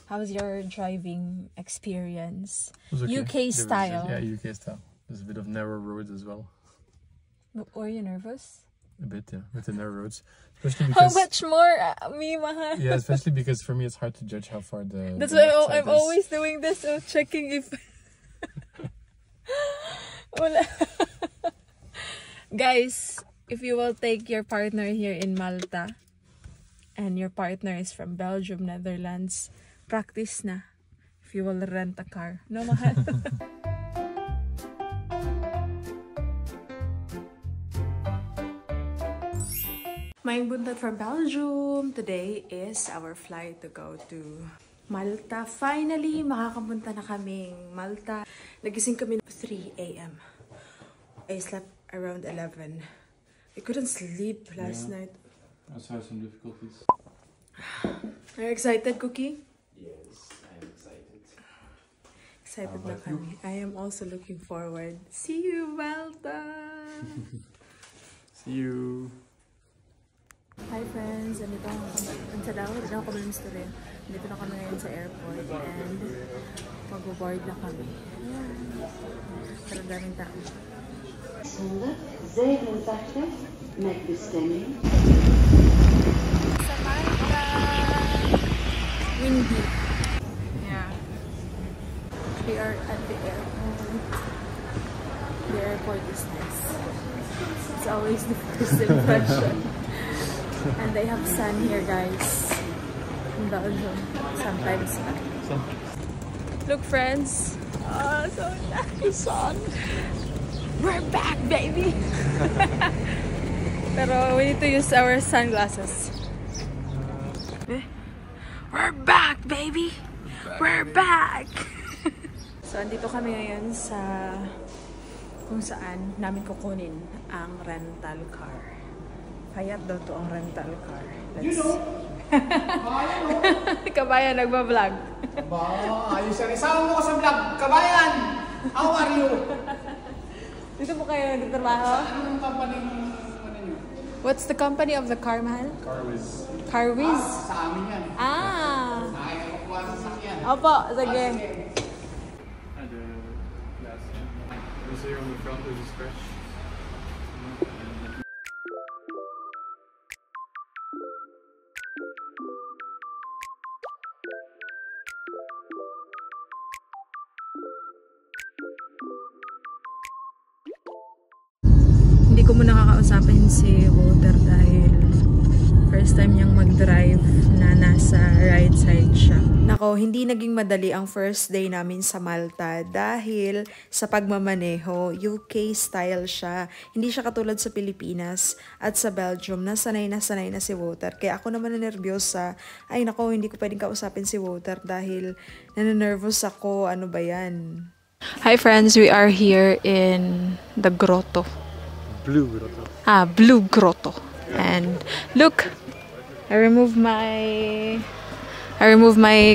How's your driving experience? Okay. UK style. Yeah, UK style. There's a bit of narrow roads as well. Were you nervous? A bit, yeah, with the narrow roads. Especially because, how much more, me, mahal? Yeah, especially because for me it's hard to judge how far the. That's the why I'm always doing this, checking if. Wala. Guys, if you will take your partner here in Malta, and your partner is from Belgium, Netherlands, practice na. If you will rent a car, no, mahal. Maing buntag from Belgium. Today is our flight to go to Malta. Finally, makakapunta na kaming Malta. Nagising kami 3 a.m. I slept around 11. I couldn't sleep last night. I also had some difficulties. Are you excited, Cookie? Yes, I'm excited. Excited na kami. I am also looking forward. See you, Malta! See you! Hi friends! Andito ako kami ng story. Andito na kami ngayon sa airport and mag-board na kami. Pero daming tao. 87 met bestemming. Sa Malta! Windy. Yeah. We are at the airport. The airport is nice. It's always the first impression. And they have sun here, guys. In Belgium. Sometimes. Look, friends. Oh, so nice. Sun. We're back, baby. Pero we need to use our sunglasses. We're back, baby. We're back. So, andito kami ngayon sa kung saan namin kukunin ang rental car. Hayat daw to ang rental car. Let's... Kabayan, nagbablog. Ayos yan. Isama mo ko sa vlog. Kabayan! How are you? Dito po kayo nagtatrabaho? Anong company nyo? What's the company of the car, mahal? Carwiz. Carwiz? Sa amin yan. Ah! Nakakakuha sa sakyan. Opo, sige. And glass. You see on the front there's a scratch. Hindi ko muna kakausapin si Walter dahil first time niyang mag-drive na nasa right side siya. Nako, hindi naging madali ang first day namin sa Malta dahil sa pagmamaneho, UK style siya. Hindi siya katulad sa Pilipinas at sa Belgium na sanay na si Walter. Kaya ako naman na nervyosa. Ay nako, hindi ko pwedeng kausapin si Walter dahil nananervous ako. Ano ba yan? Hi friends, we are here in the grotto. Blue grotto. Blue grotto. And look, I remove my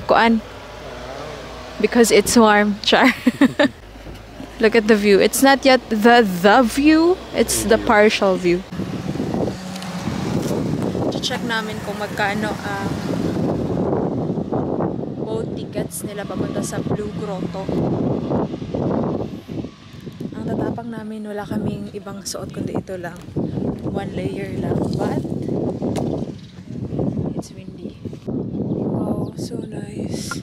kuan because it's warm. Char. Look at the view. It's not yet the view, it's the partial view. Check namin kung magkano ang boat tickets nila papunta sa Blue Grotto. Ang tatapang namin, wala kaming ibang suot kundi ito lang. One layer lang, but it's windy. Wow, so nice.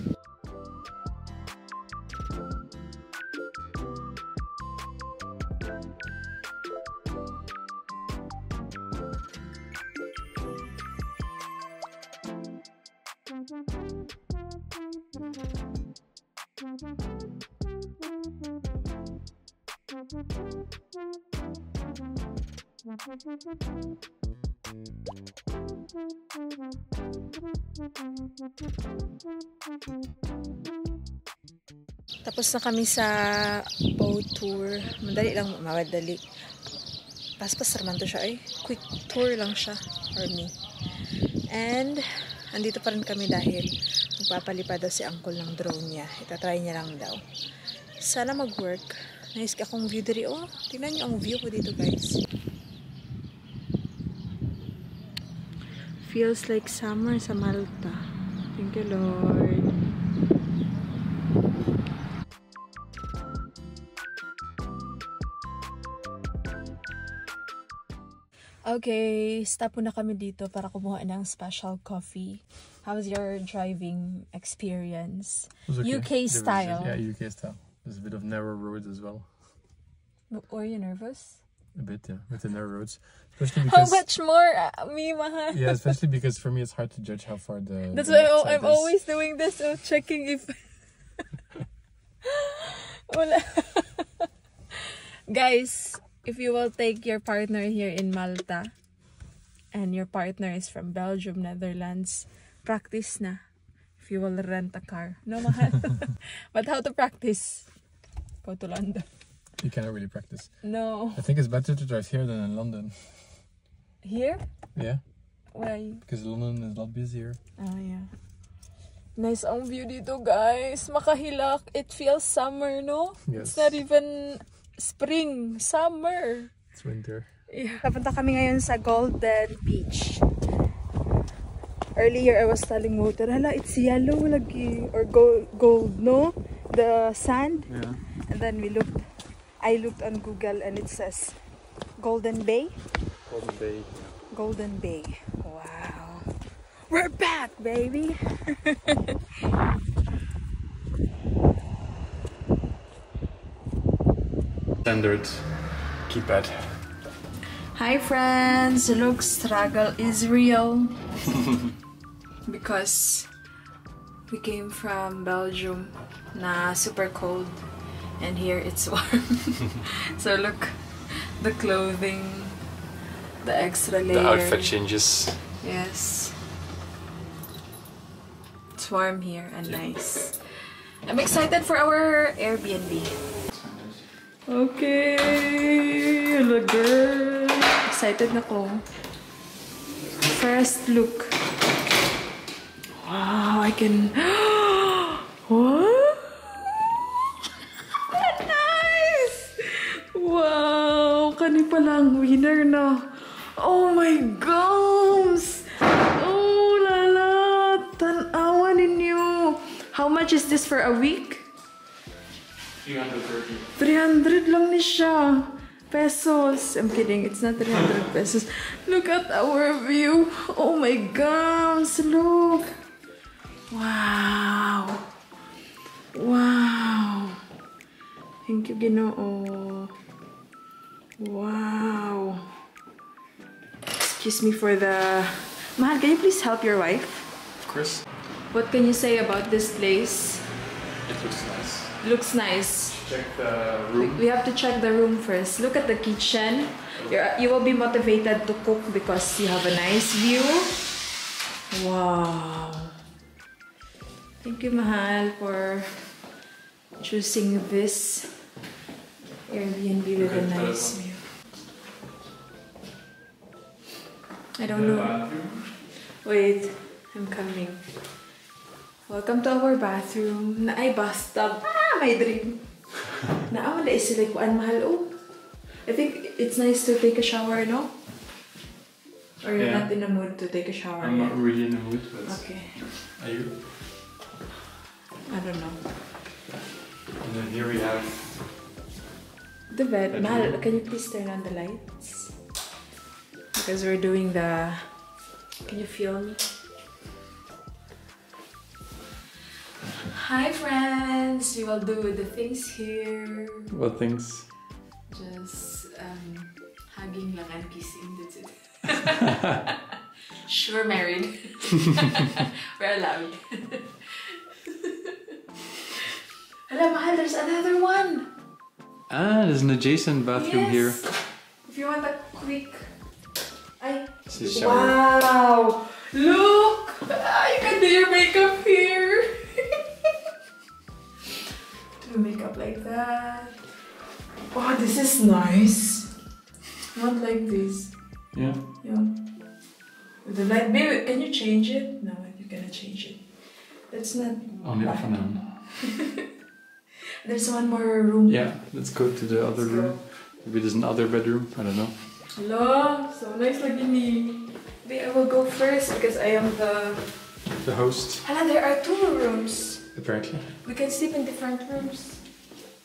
Tapos na kami sa boat tour. Madali lang, madali. Paspas naman to siya quick tour lang siya for me. And andito pa rin kami dahil magpapalipad daw si uncle ng drone niya. Itatry niya lang daw. Sana mag-work. Nice akong view dito. Oh, tingnan niyo ang view ko dito, guys. Feels like summer sa Malta. Thank you, Lord. Okay, stop muna kami dito para kumuha ng special coffee. How's your driving experience? Okay. UK style. Yeah, UK style. There's a bit of narrow roads as well. Were you nervous? A bit, yeah, with the narrow roads. Especially How because, much more, me, mahal? yeah, especially because for me it's hard to judge how far the. That's the why left side I'm is. always doing this, checking if... Wala. Guys, if you will take your partner here in Malta, and your partner is from Belgium, Netherlands, practice na. If you will rent a car. No, mahal. But how to practice? Go to London. You cannot really practice. No. I think it's better to drive here than in London. Here? Yeah, Why? because London is a lot busier. Oh, yeah. Nice ang view dito, guys. Makahilak. It feels summer, no? Yes. It's not even spring. Summer. It's winter. Yeah. Papunta kami ngayon sa Golden Beach. Earlier, I was telling Motor, hala, it's yellow lagi. Or gold, no? The sand. Yeah. And then I looked on Google and it says Golden Bay. Golden Bay. Golden Bay. Wow. We're back, baby. Standard keypad. Hi friends, look, struggle is real. Because we came from Belgium na super cold and here it's warm. So look, the clothing, the extra layer. The outfit changes. Yes. It's warm here and nice. I'm excited for our Airbnb. Okay, hello girl. Excited na ko. First look. Wow, I can... What? Nice! Wow, kani palang winner na. Oh my gosh! Oh lala, tanawa ninyo. How much is this for a week? 330. 300 lang ni siya. Pesos. I'm kidding. It's not 300 pesos. Look at our view. Oh my gosh. Look. Wow. Wow. Thank you, Ginoo. Wow. Excuse me for the... Mahal, can you please help your wife? Of course. What can you say about this place? It looks nice. Looks nice. Check the room. We have to check the room first. Look at the kitchen. You will be motivated to cook because you have a nice view. Wow. Thank you, Mahal, for choosing this Airbnb with a nice view. I don't know. Wait, I'm coming. Welcome to our bathroom. Na ay bathtub. Ah, my dream. Naaman na is like kuan mahal. Oh, I think it's nice to take a shower, no? Or you're not in the mood to take a shower I'm yet? not really in the mood, but Okay. are you? I don't know. And then here we have The bed. Bedroom. Mahal, can you please turn on the lights? Because we're doing the... Can you feel me? Hi friends! We will do the things here. what things? Just hugging lang and kissing, that's it. Sure, married. We're allowed. Hala, mahal, there's another one. Ah, there's an adjacent bathroom here. If you want a quick... Ay. This is shower. Wow! Look! Ah, you can do your makeup here. Do makeup like that. Wow, this is nice. Not like this. Yeah. Yeah. With the light, baby, can you change it? No, you cannot change it. That's not. Only off and on. There's one more room. Yeah, let's go to the other room. Maybe there's another bedroom. I don't know. Hello, so nice lagi ni. Wait, I will go first because I am the The host. Hala, there are two rooms. But apparently. We can sleep in different rooms.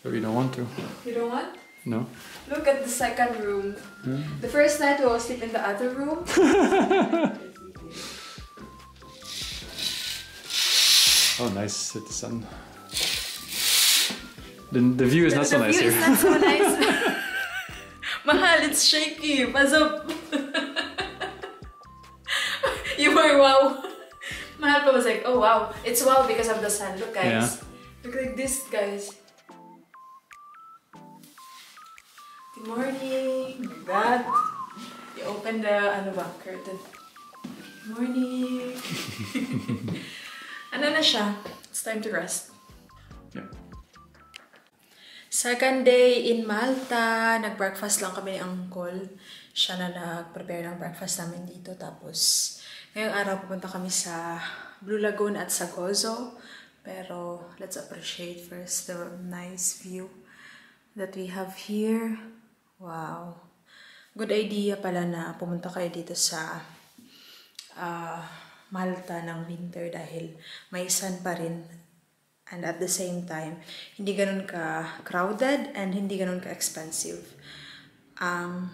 But we don't want to. You don't want? No. Look at the second room. The first night we will sleep in the other room. Oh, nice with the sun. The view is not so nice here. The view is not so nice. Mahal, it's shaky. Buzz up. You were wow. Mahal was like, oh wow. It's wow because of the sun. Look guys. Yeah. Look like this guys. Good morning. Like that. You open the curtain. Good morning. Ano na siya? It's time to rest. Yeah. Second day in Malta. Nag-breakfast lang kami ni Uncle. Siya na nag-prepare ng breakfast namin dito. Tapos, ngayong araw pupunta kami sa Blue Lagoon at sa Gozo. Pero, let's appreciate first the nice view that we have here. Wow. Good idea pala na pumunta kayo dito sa Malta ng winter dahil may sun pa rin. And at the same time, hindi ganun ka-crowded and hindi ganun ka-expensive ang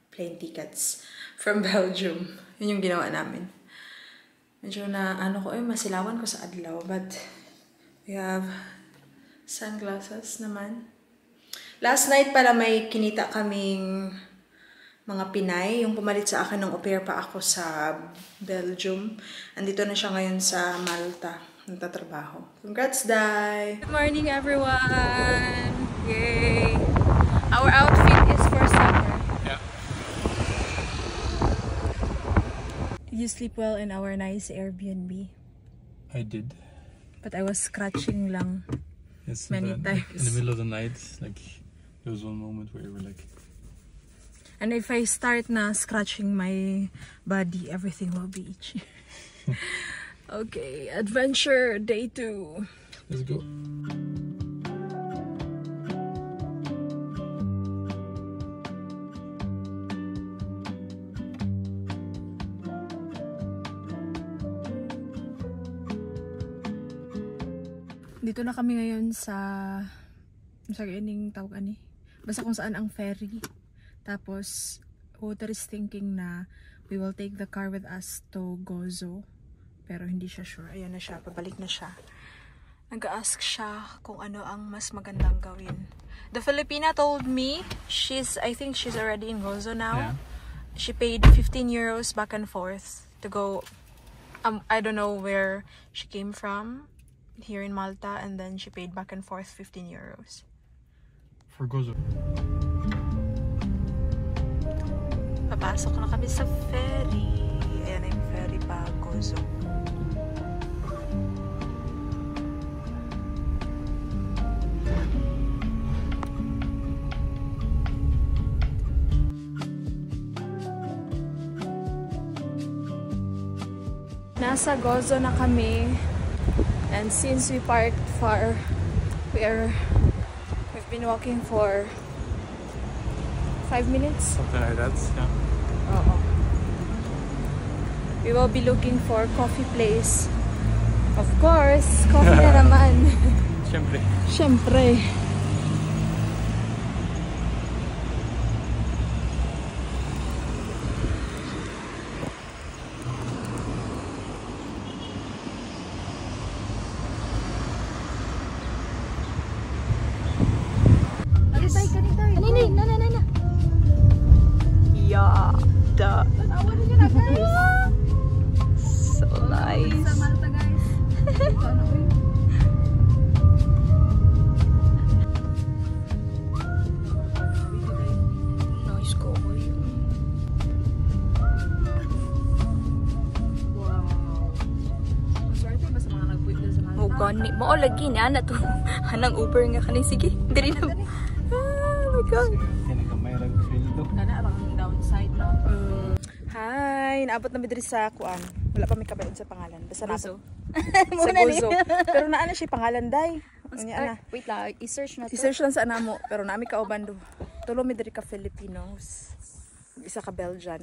plane tickets from Belgium. Yun yung ginawa namin. Medyo na masilawan ko sa adlaw. But we have sunglasses naman. Last night pala may kinita kaming mga Pinay. Yung pumalit sa akin ng au pair pa ako sa Belgium. Andito na siya ngayon sa Malta. Nagtatrabaho. Congrats, Dai! Good morning, everyone! Yay! Our outfit is for summer. Yeah. Did you sleep well in our nice Airbnb? I did. But I was scratching lang many times. In the middle of the night, like there was one moment where you were like. And if I start na scratching my body, everything will be itchy. Okay, adventure day 2. Let's go. Dito na kami ngayon sa tawag ani. Basta kung saan ang ferry. Tapos Water is thinking na we will take the car with us to Gozo. Pero hindi siya sure. Ayan na siya, pabalik na siya. Nag-ask siya kung ano ang mas magandang gawin. The Filipina told me I think she's already in Gozo now. Yeah. She paid 15 euros back and forth to go. I don't know where she came from here in Malta, and then she paid back and forth 15 euros. For Gozo. Papasok na kami sa ferry. Ayan na yung ferry pa, Gozo. Nasa Gozo na kami. And since we parked far, we've been walking for 5 minutes. Something like that, yeah. Oo. We will be looking for coffee place. Of course, coffee na naman. Siyempre. Siyempre. Yeah, the so nice. Sa Malta, guys. Nice ko. Wow. Maswerte ba sa mga nag-quit na sa Malta? Oh, gani. Mao lagi na to. Hanang Uber nga kanay sige. Diri na. Oh my god. Kana ang downside, no? Hi, naabot na midri sa kuan. Wala pa may kabayan sa pangalan. Basta na sa Gozo. Pero naana siya pangalan day. Wait lang, i-search na to. I-search lang sa anamo, pero nami ka uban do. Tulo midri ka Filipinos. Isa ka Belgian.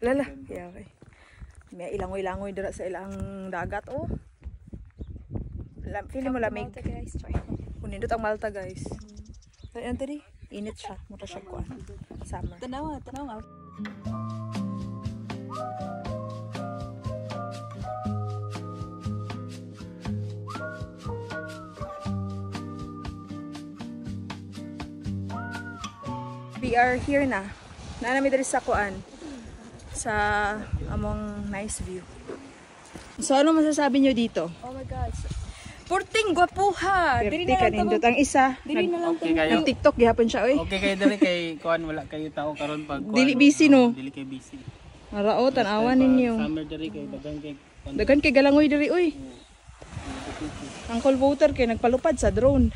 Lala, yeah, okay. May ilangoy-langoy dira sa ilang dagat oh. Feeling mo lamig. Malta, guys. Try. Kunindot ang Malta, guys. Ay, ano tadi? Init siya. Mura siya kuan. Summer. Tanawa. We are here na. Naanami diri sa kuan. Sa among nice view. So, ano masasabi nyo dito? Oh my God. Purting gwapuha. Diri Perti na lang kanindot. tamo. Ang isa, Diri na lang Okay kayo. nag-TikTok gihapon siya, oy. Okay kayo diri kay kuan wala kayo tao karon pag kuan. Dili busy, no? Dili kay busy. Marao, tanawan ninyo. Summer diri kay dagang kay kuan. Dagan kay galangoy diri, oy. Ang call voter kay nagpalupad sa drone.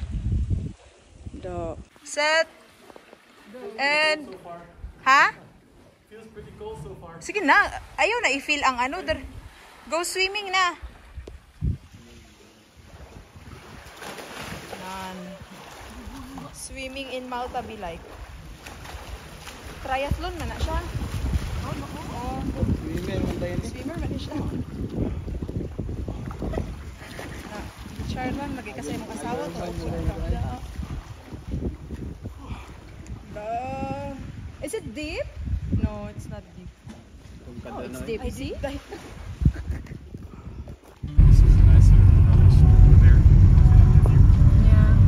Do. Set. And ha? Feels pretty cold so far. Sige na. Ayaw na i-feel ang ano. Go swimming na. Yan. Swimming in Malta be like. Triathlon man na siya. Oh. Swimmer man dayon. Swimmer man siya. Charlan, lagi kasi mong asawa to. Is it deep? No, it's not deep. Oh, It's deep. I see. This is nicer than others over there. Yeah.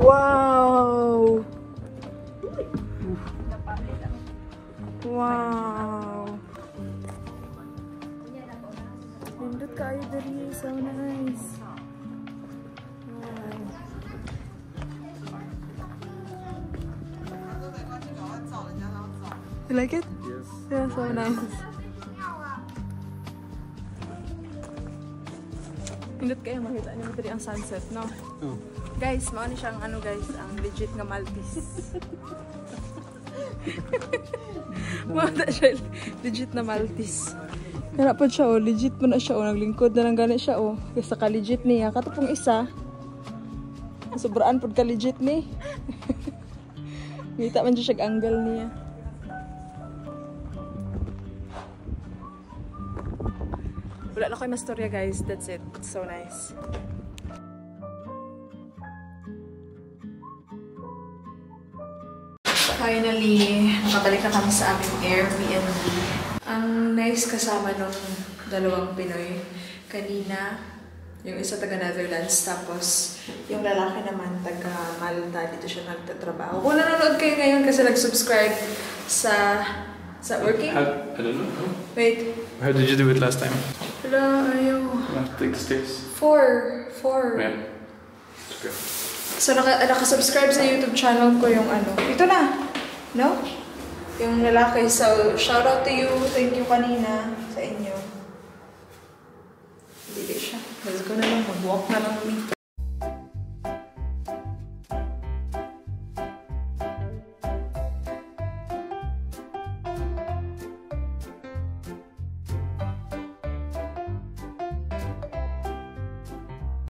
Wow! Wow! Nindot kayo dali. So nice. Wow. You like it? Yes. Yeah, so nice. Nindot kayo makita niyo dali ang sunset, no? Oh. Guys, maano siyang ano guys, ang legit nga Maltese. Mata siya, legit na Maltese. Kaya po siya oh, legit po na siya oh, naglingkod na lang gani siya oh. Kaysa ka-legit niya, katapong isa. Sobraan po ka-legit ni. Ngita man siya angle niya. Wala na kayo mastorya guys, that's it. It's so nice. Finally, nakabalik na kami sa aming Airbnb. Ang nice kasama nung dalawang Pinoy. Kanina, yung isa taga Netherlands, tapos yung lalaki naman taga Malta. Dito siya nagtatrabaho. Kung nanonood kayo ngayon kasi nag-subscribe sa working? I don't know. Wait. How did you do it last time? Wala, ayaw. Take the stairs. 4. Yeah. Okay. So, nakasubscribe sa YouTube channel ko yung ano. Ito na! No? Yung lalaki. So, shout out to you. Thank you kanina sa inyo. Hindi siya. Let's go na lang. Mag-walk na lang kami.